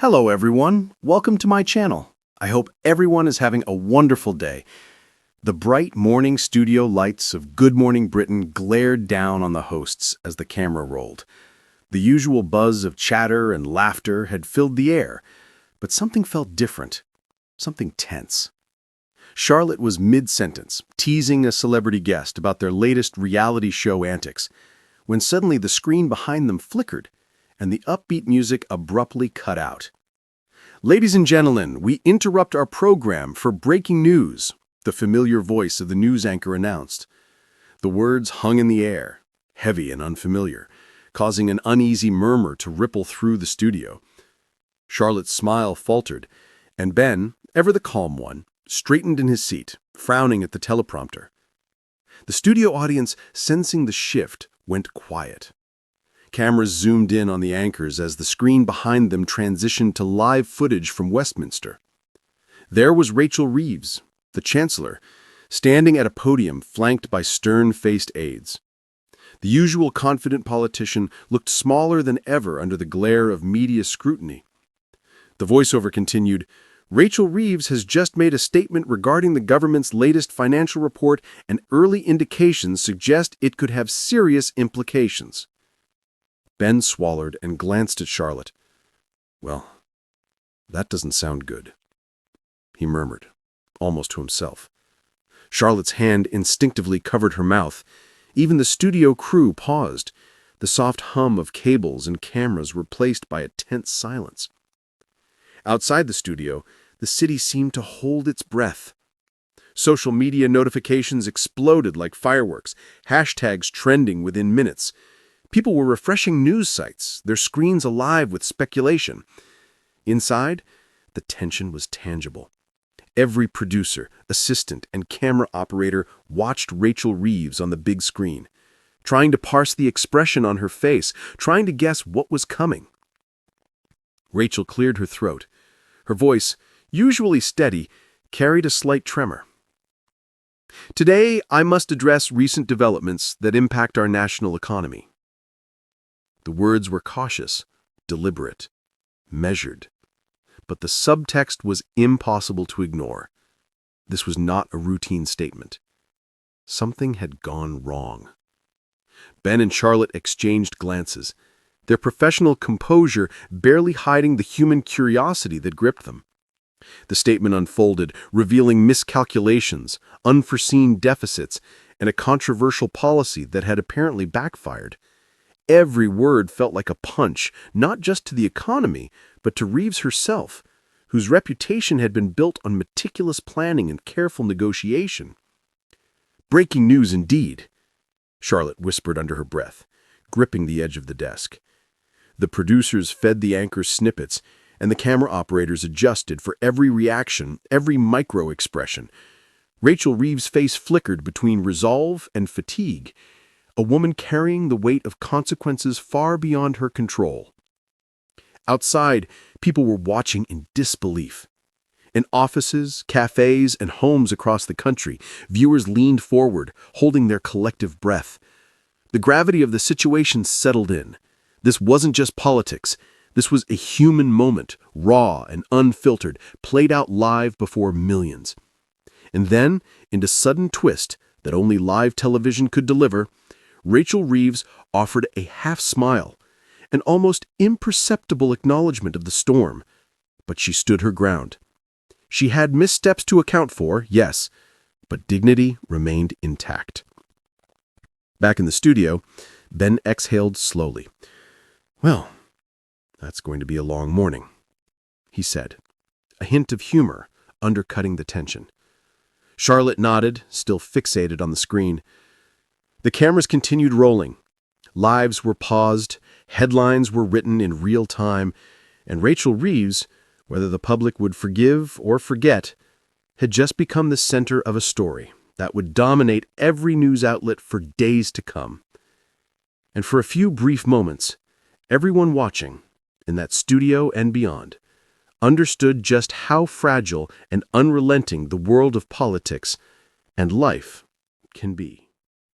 Hello everyone, welcome to my channel. I hope everyone is having a wonderful day. The bright morning studio lights of Good Morning Britain glared down on the hosts as the camera rolled. The usual buzz of chatter and laughter had filled the air, but something felt different, something tense. Charlotte was mid-sentence, teasing a celebrity guest about their latest reality show antics, when suddenly the screen behind them flickered, and the upbeat music abruptly cut out. "Ladies and gentlemen, we interrupt our program for breaking news," the familiar voice of the news anchor announced. The words hung in the air, heavy and unfamiliar, causing an uneasy murmur to ripple through the studio. Charlotte's smile faltered, and Ben, ever the calm one, straightened in his seat, frowning at the teleprompter. The studio audience, sensing the shift, went quiet. Cameras zoomed in on the anchors as the screen behind them transitioned to live footage from Westminster. There was Rachel Reeves, the Chancellor, standing at a podium flanked by stern-faced aides. The usual confident politician looked smaller than ever under the glare of media scrutiny. The voiceover continued, "Rachel Reeves has just made a statement regarding the government's latest financial report, and early indications suggest it could have serious implications." Ben swallowed and glanced at Charlotte. "Well, that doesn't sound good," he murmured, almost to himself. Charlotte's hand instinctively covered her mouth. Even the studio crew paused, the soft hum of cables and cameras replaced by a tense silence. Outside the studio, the city seemed to hold its breath. Social media notifications exploded like fireworks, hashtags trending within minutes. People were refreshing news sites, their screens alive with speculation. Inside, the tension was tangible. Every producer, assistant, and camera operator watched Rachel Reeves on the big screen, trying to parse the expression on her face, trying to guess what was coming. Rachel cleared her throat. Her voice, usually steady, carried a slight tremor. "Today, I must address recent developments that impact our national economy." The words were cautious, deliberate, measured. But the subtext was impossible to ignore. This was not a routine statement. Something had gone wrong. Ben and Charlotte exchanged glances, their professional composure barely hiding the human curiosity that gripped them. The statement unfolded, revealing miscalculations, unforeseen deficits, and a controversial policy that had apparently backfired. Every word felt like a punch, not just to the economy, but to Reeves herself, whose reputation had been built on meticulous planning and careful negotiation. "Breaking news indeed," Charlotte whispered under her breath, gripping the edge of the desk. The producers fed the anchors snippets, and the camera operators adjusted for every reaction, every micro-expression. Rachel Reeves' face flickered between resolve and fatigue, a woman carrying the weight of consequences far beyond her control. Outside, people were watching in disbelief. In offices, cafes, and homes across the country, viewers leaned forward, holding their collective breath. The gravity of the situation settled in. This wasn't just politics. This was a human moment, raw and unfiltered, played out live before millions. And then, in a sudden twist that only live television could deliver, Rachel Reeves offered a half-smile, an almost imperceptible acknowledgement of the storm, but she stood her ground. She had missteps to account for, yes, but dignity remained intact. Back in the studio, Ben exhaled slowly. "Well, that's going to be a long morning," he said, a hint of humor undercutting the tension. Charlotte nodded, still fixated on the screen. The cameras continued rolling. Lives were paused, headlines were written in real time, and Rachel Reeves, whether the public would forgive or forget, had just become the center of a story that would dominate every news outlet for days to come. And for a few brief moments, everyone watching, in that studio and beyond, understood just how fragile and unrelenting the world of politics and life can be.